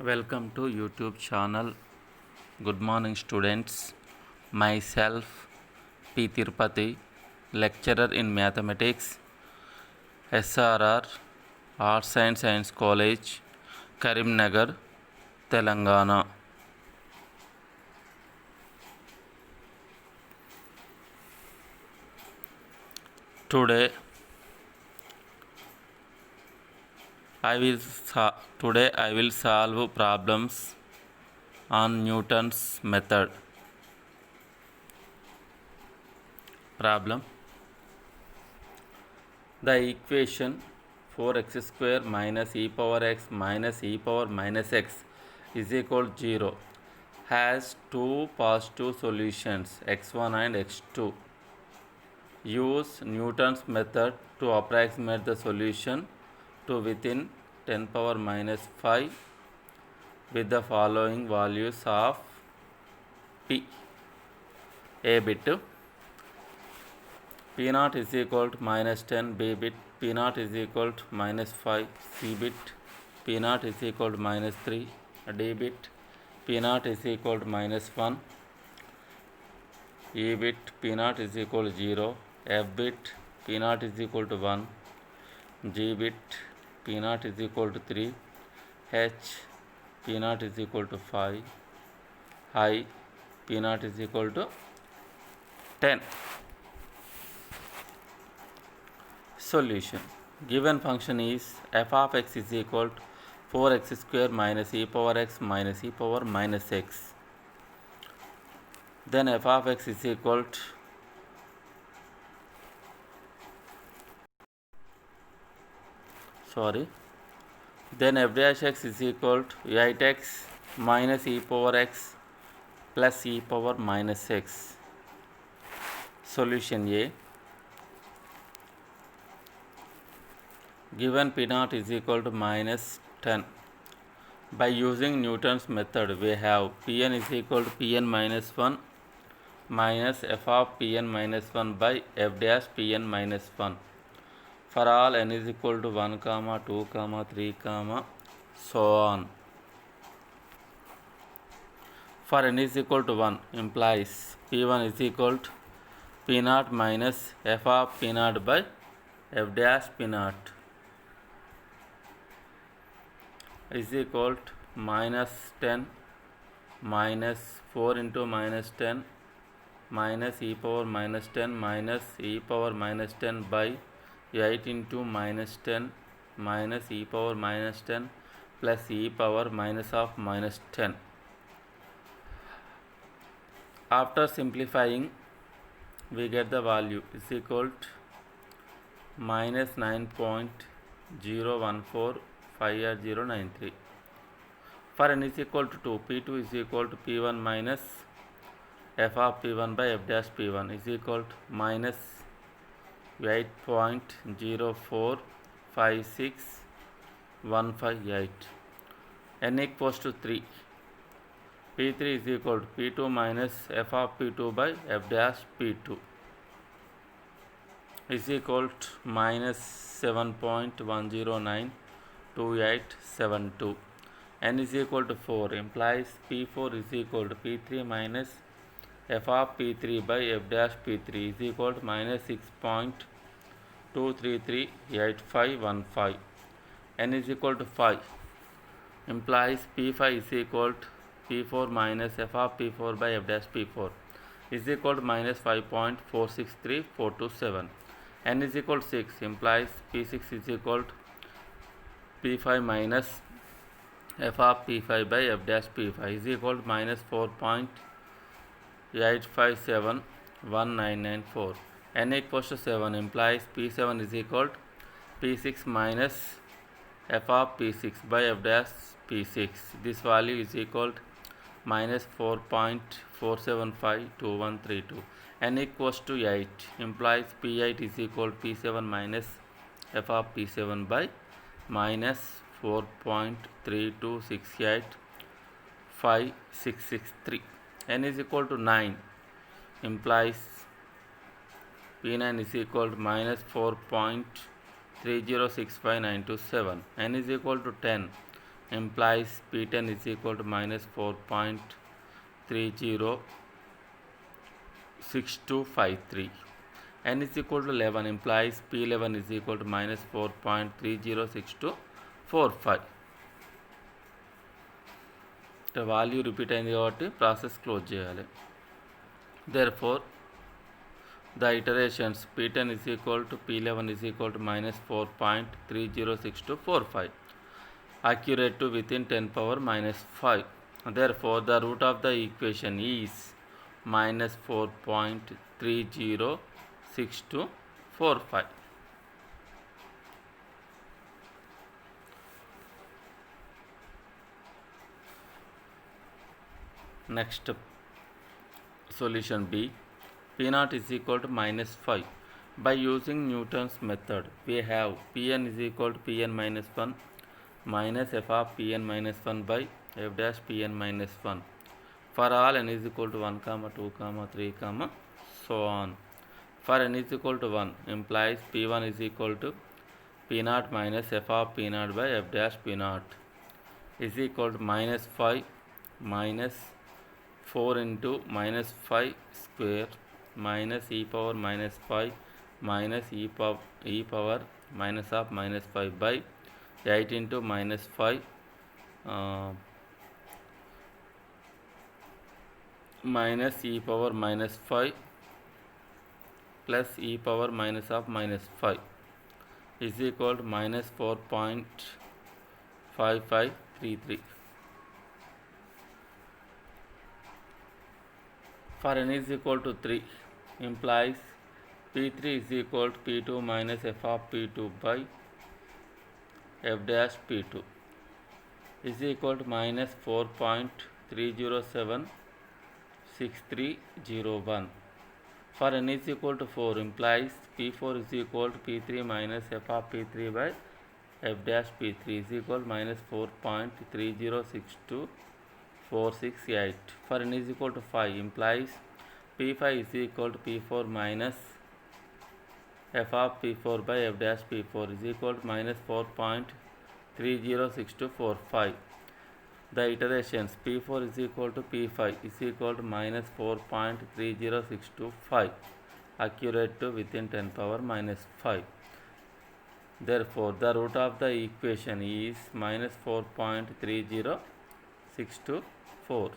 Welcome to YouTube channel. Good morning students. Myself P. Tirupati, lecturer in mathematics, SRR Arts and Science College, Karimnagar, Telangana. Today I will solve problems on Newton's method. Problem: the equation 4x square minus e power x minus e power minus x is equal to 0 has two positive solutions x1 and x2. Use Newton's method to approximate the solution to within 10 power minus 5 with the following values of p. A bit p0 is equal to minus 10, b bit p0 is equal to minus 5, c bit p0 is equal to minus 3, d bit p0 is equal to minus 1, e bit p0 is equal to 0, f bit p0 is equal to 1, g bit p0 is equal to 3, h p0 is equal to 5, I p0 is equal to 10. Solution: given function is f of x is equal to 4x square minus e power x minus e power minus x. Then f of x is equal to then f dash x is equal to 8x minus e power x plus e power minus x. Solution A: given p0 is equal to minus 10. By using Newton's method, we have Pn is equal to Pn minus 1 minus f of Pn minus 1 by f dash Pn minus 1 for all n is equal to 1, 2, 3, so on. For n is equal to 1 implies P1 is equal to P0 minus f of P0 by f dash P0 is equal to minus 10 minus 4 into minus 10 minus e power minus 10 minus e power minus 10 by 8 into minus 10 minus e power minus 10 plus e power minus of minus 10. After simplifying, we get the value is equal to minus 9.01458093. For n is equal to 2, p2 is equal to p1 minus f of p1 by f dash p1 is equal to minus 8.0456158. n equals to 3. p3 is equal to p2 minus f of p2 by f dash p2 is equal to minus 7.1092872. n is equal to 4 implies p4 is equal to p3 minus f of p3 by f dash p3 is equal to minus 6.2338515. n is equal to 5 implies p5 is equal to p4 minus f of p4 by f dash p4 is equal to minus 5.463427. n is equal to 6 implies p6 is equal to p5 minus f of p5 by f dash p5 is equal to minus 4.85719994. n equals to 7 implies p7 is equal to p6 minus f of p6 by f dash p6. This value is equal to minus 4.4752132. n equals to 8 implies p8 is equal to p7 minus f of p7 by minus 4.32685663. n is equal to 9 implies p9 is equal to minus 4.3065927. n is equal to 10 implies P10 is equal to minus 4.306253. N is equal to 11 implies P11 is equal to minus 4.306245. The value repeat అయింది కాబట్టి process close చేయాలి. Therefore, the iterations P10 is equal to P11 is equal to minus 4.306245, accurate to within 10 power minus 5. Therefore, the root of the equation is minus 4.306245. Next solution B. P0 is equal to minus 5. By using Newton's method, we have Pn is equal to Pn minus 1 minus f of Pn minus 1 by f dash Pn minus 1 for all n is equal to 1, 2, 3, so on. For n is equal to 1 implies P1 is equal to P0 minus f of P0 by f dash P0 is equal to minus 5 minus 4 into minus 5 square minus e power minus 5 minus e power minus of minus 5 by 8 into minus 5 minus e power minus 5 plus e power minus of minus 5 is equal to minus 4.5533. For n is equal to 3 implies P3 is equal to P2 minus f of P2 by f dash P2 is equal to minus 4.3076301. For n is equal to 4 implies P4 is equal to P3 minus f of P3 by f dash P3 is equal to minus 4.3062468. For n is equal to 5 implies P5 is equal to P4 minus f of P4 by f dash P4 is equal to minus 4.306245. The iterations P4 is equal to P5 is equal to minus 4.30625, accurate to within 10 power minus 5. Therefore, the root of the equation is minus 4.30624.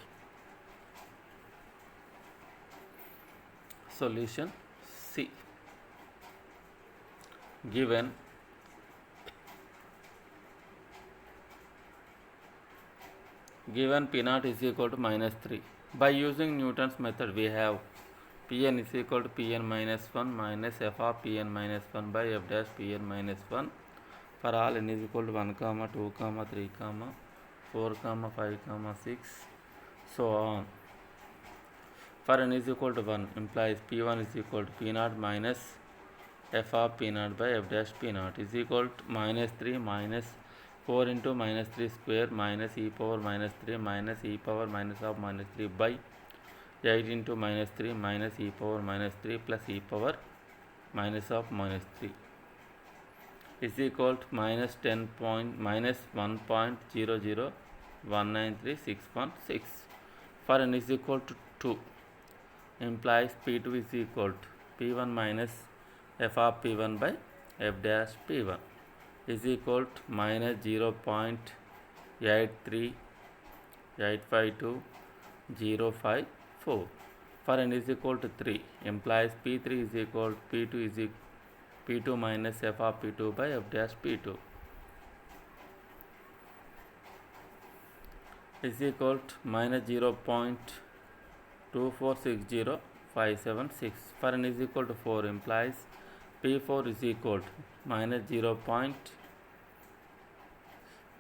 Solution C. Given P0 is equal to minus 3. By using Newton's method, we have Pn is equal to Pn minus 1 minus f of Pn minus 1 by f dash Pn minus 1 for all n is equal to 1, 2, 3, 4, 5, 6, so on. For n is equal to 1 implies P1 is equal to P0 minus f of P0 by f dash P0 is equal to minus 3 minus 4 into minus 3 square minus e power minus 3 minus e power minus of minus 3 by 8 into minus 3 minus e power minus 3 plus e power minus of minus 3 is equal to minus 1.00193616. For n is equal to 2 implies P2 is equal to P1 minus f of P1 by f dash P1 is equal to minus 0.83852.054. For n is equal to 3 implies P3 is equal to P2 is equal P2 minus f of P2 by f dash P2 is equal to minus 0.2460576. For n is equal to 4 implies P4 is equal to minus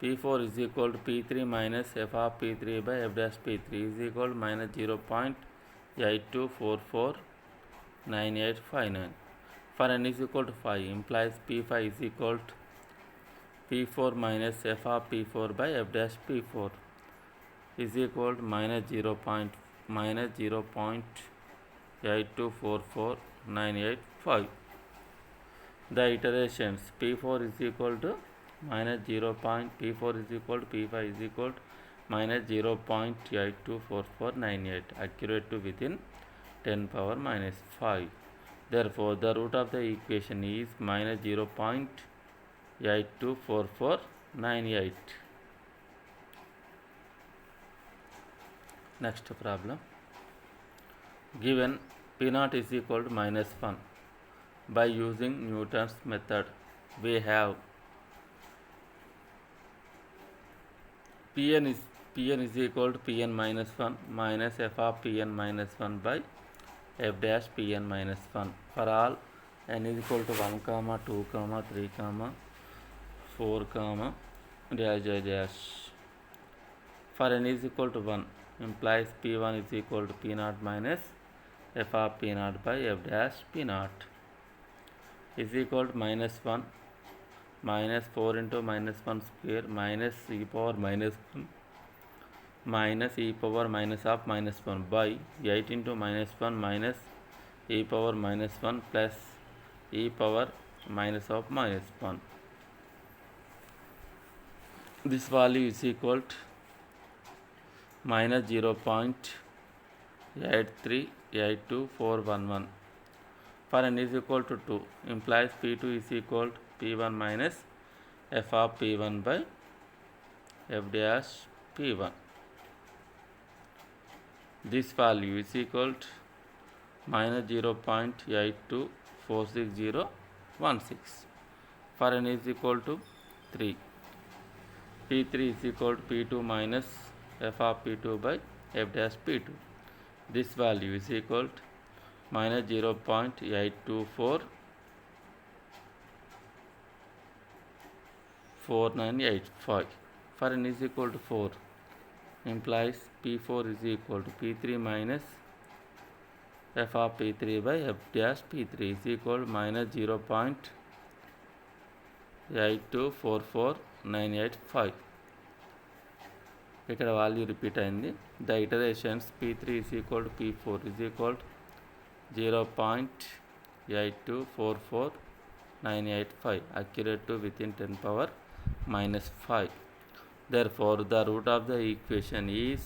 P4 is equal to P3 minus f of P3 by f dash P3 is equal to minus 0.82449859. For n is equal to 5 implies P5 is equal to P4 minus f of P4 by f dash P4 is equal to minus 0.82449859. The iterations P4 is equal to minus 0.P4 is equal to P5 is equal to minus 0.824498, accurate to within 10 power minus 5. Therefore, the root of the equation is minus 0.824498. Next problem. Given P0 is equal to minus 1. By using Newton's method, we have Pn is equal to Pn minus 1 minus f of Pn minus 1 by f dash Pn minus 1 for all n is equal to 1, 2, 3, 4, dash dash dash. For n is equal to 1 implies P1 is equal to P0 minus f of P0 by f dash P0 is equal to minus 1 minus 4 into minus 1 square minus e power minus 1 minus e power minus of minus 1 by 8 into minus 1 minus e power minus 1 plus e power minus of minus 1. This value is equal to minus 0.8382411. For n is equal to 2 implies P2 is equal to P1 minus f of P1 by f dash P1. This value is equal to minus 0.824616. For n is equal to 3. P3 is equal to P2 minus f of P2 by f dash P2. This value is equal to minus 0.824498.5. For n is equal to 4 implies P4 is equal to P3 minus f of P3 by f dash P3 is equal to minus 0.8244985. ఇక్కడ value repeat అయింది. The iterations P3 is equal to P4 is equal to 0.8244985, accurate to within 10 power minus 5. Therefore, the root of the equation is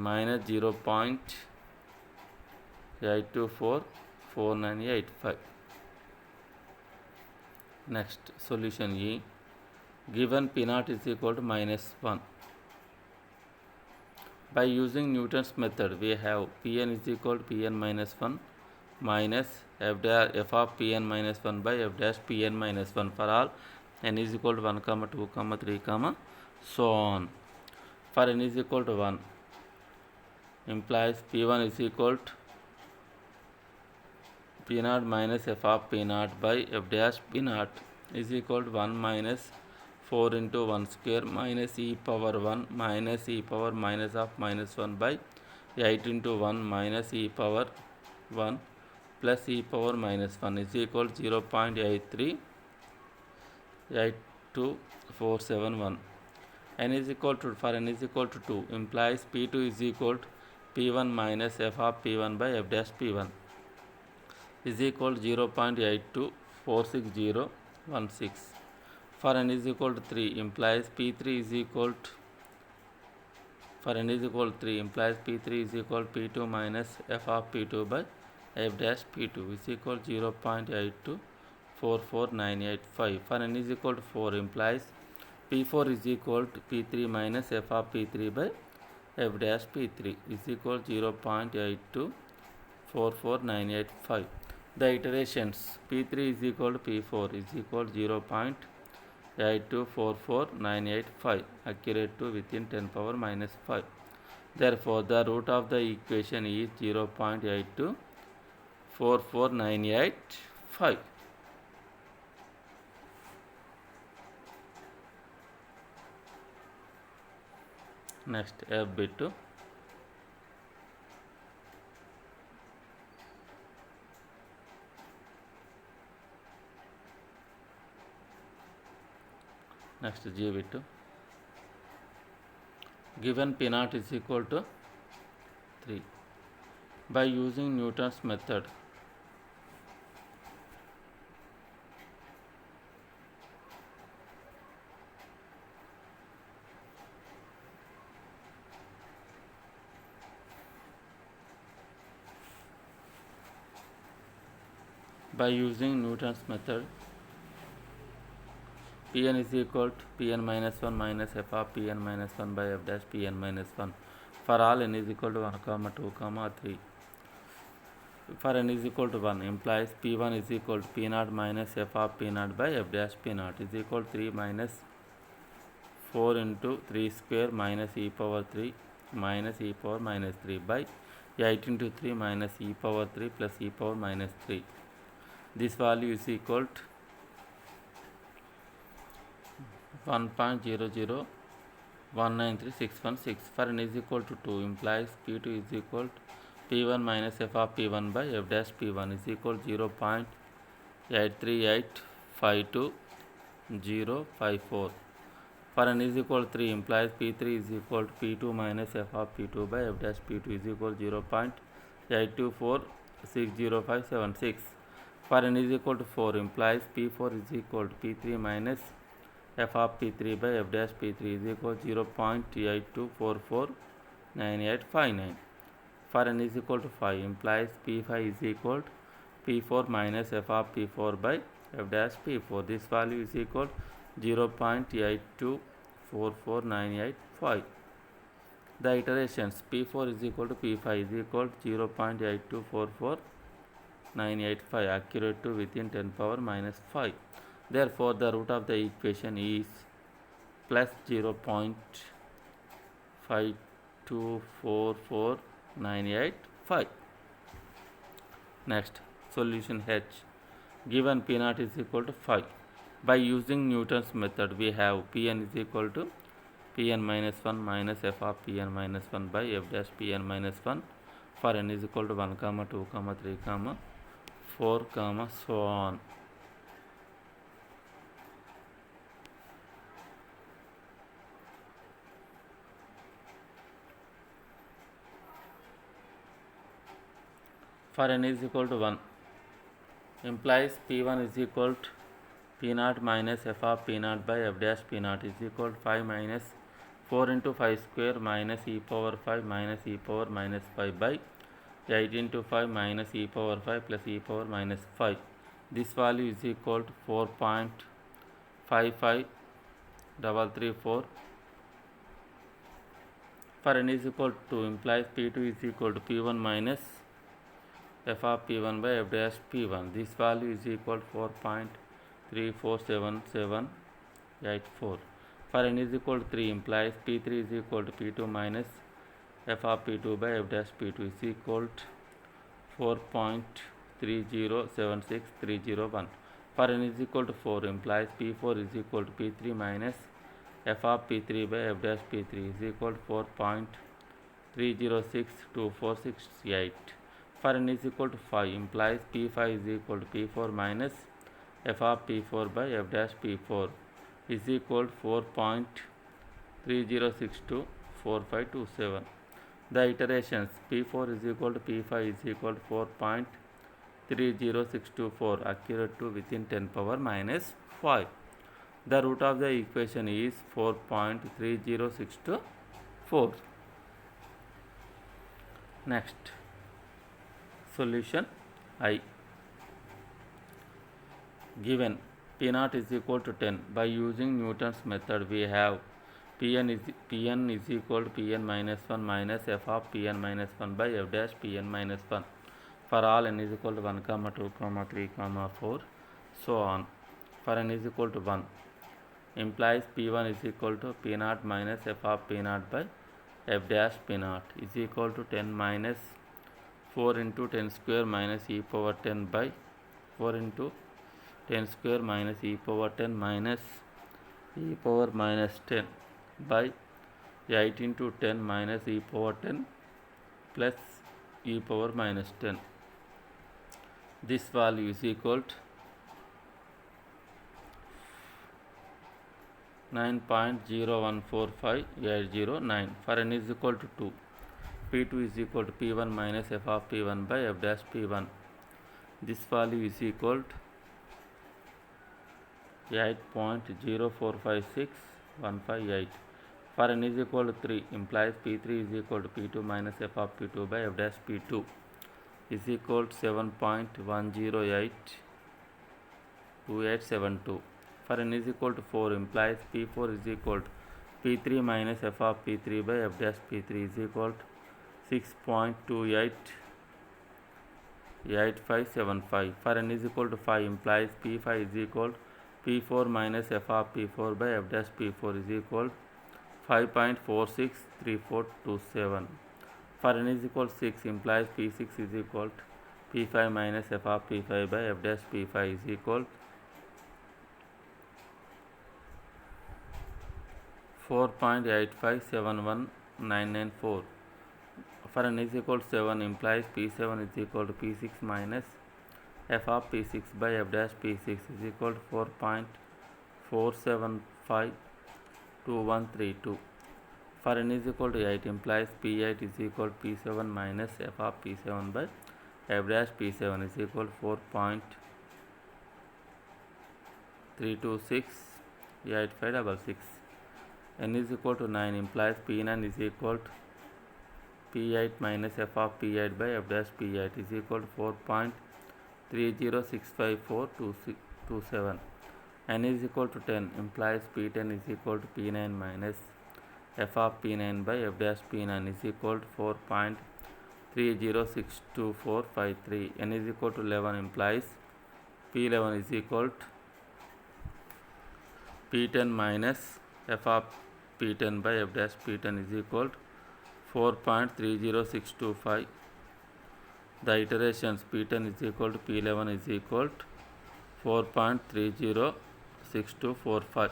minus 0.8244985. Next, solution E. Given P0 is equal to minus 1. By using Newton's method, we have Pn is equal to Pn minus 1 minus f of Pn minus 1 by f dash Pn minus 1 for all n is equal to 1, 2, 3, so on. For n is equal to 1 implies P1 is equal to P0 minus f of P0 by f dash P0 is equal to 1 minus 4 into 1 square minus e power 1 minus e power minus of minus 1 by 8 into 1 minus e power 1 plus e power minus 1 is equal to 0.8382471. n is equal to, for n is equal to 2 implies P2 is equal to P1 minus f of P1 by f dash P1 is equal to 0.824616. For n is equal to 3 implies P3 is equal to, for n is equal to 3 implies P3 is equal to P2 minus f of P2 by f dash P2 is equal to 0.8244985. For n is equal to 4 implies P4 is equal to P3 minus f of P3 by f dash P3 is equal to 0.8244985. The iterations P3 is equal to P4 is equal to 0.824498.5, accurate to within 10 power minus 5. Therefore, the root of the equation is 0.824498.5. Next, F bit. Next, G bit. Given P0 is equal to 3. By using Newton's method, By using Newton's method, Pn is equal to Pn minus 1 minus f of Pn minus 1 by f dash Pn minus 1 for all n is equal to 1 comma 2 comma 3. For n is equal to 1 implies P1 is equal to P 0 minus f of P 0 by f dash P 0 is equal to 3 minus 4 into 3 square minus e power 3 minus e power minus 3 by 8 into 3 minus e power 3 plus e power minus 3. This value is equal to 1.0019316. For n is equal to 2 implies P2 is equal to P1 minus f of P1 by f dash P1 is equal to 0.83852 For n is equal to 3 implies P3 is equal to P2 minus f of P2 by f dash P2 is equal to 0.8246056. For n is equal to 4 implies P4 is equal to P3 minus f of P3 by f dash P3 is equal to 0.82449859. For n is equal to 5 implies P5 is equal to P4 minus f of P4 by f dash P4. This value is equal to 0.8244985. The iterations P4 is equal to P5 is equal to 0.8244985 accurate to within 10 power minus 5. Therefore, the root of the equation is plus 0.5244985. Next, solution H. Given P0 is equal to 5. By using Newton's method, we have Pn is equal to Pn minus 1 minus f of Pn minus 1 by f dash Pn minus 1 for n is equal to 1 comma 2 comma 3 comma 4 comma so on. For n is equal to 1 implies P1 is equal to P0 minus f of P0 by f dash P0 is equal to 5 minus 4 into 5 square minus e power 5 minus e power minus 5 by 8 into 5 minus e power 5 plus e power minus 5. This value is equal to 4.55334. For n is equal to 2 implies P2 is equal to P1 minus f of P1 by f dash P1. This value is equal to 4.347784. For n is equal to 3 implies P3 is equal to P2 minus f of P2 by f dash P2 is equal to 4.3076301. For n is equal to 4 implies P4 is equal to P3 minus f of P3 by f dash P3 is equal to 4.3062468. For n is equal to 5 implies P5 is equal to P4 minus f of P4 by f dash P4 is equal to 4.30624527. The iterations P4 is equal to P5 is equal to 4.30624 accurate to within 10 power minus 5. The root of the equation is 4.3064. Next, solution I. Given P0 is equal to 10, by using Newton's method, we have Pn is equal to Pn minus 1 minus f of Pn minus 1 by f dash Pn minus 1 for all n is equal to 1 comma 2 comma 3 comma 4 so on. For n is equal to 1 implies P1 is equal to P0 minus f of P0 by f dash P0 is equal to 10 minus 4 into 10 square minus e power 10 by 4 into 10 square minus e power 10 minus e power minus 10 by 8 into 10 minus e power 10 plus e power minus 10. This value is equal to 9.0145809. For n is equal to 2, P2 is equal to P1 minus f of P1 by f dash P1. This value is equal to 8.0456158. For n is equal to 3 implies P3 is equal to P2 minus f of P2 by f dash P2 is equal to 7.108 2872. For n is equal to 4 implies P4 is equal to P3 minus f of P3 by f dash P3 is equal to 6.288575. For n is equal to 5 implies P5 is equal to P4 minus f of P4 by f dash P4 is equal to 5.463427. For n is equal to 6 implies P6 is equal to P5 minus f of P5 by f dash P5 is equal to 4.8571994. For n is equal to 7 implies P7 is equal to P6 minus f of P6 by f dash P6 is equal to 4.4752132. For n is equal to 8 implies P8 is equal to P7 minus f of P7 by f dash P7 is equal to 4.3268566. n is equal to 9 implies P9 is equal to P8 minus f of P8 by f dash P8 is equal to 4.3065427. n is equal to 10 implies P10 is equal to P9 minus f of P9 by f dash P9 is equal to 4.3062453. n is equal to 11 implies P11 is equal to P10 minus f of P10 by f dash P10 is equal to 4.30625. The iterations P10 is equal to P11 is equal to 4.3062445.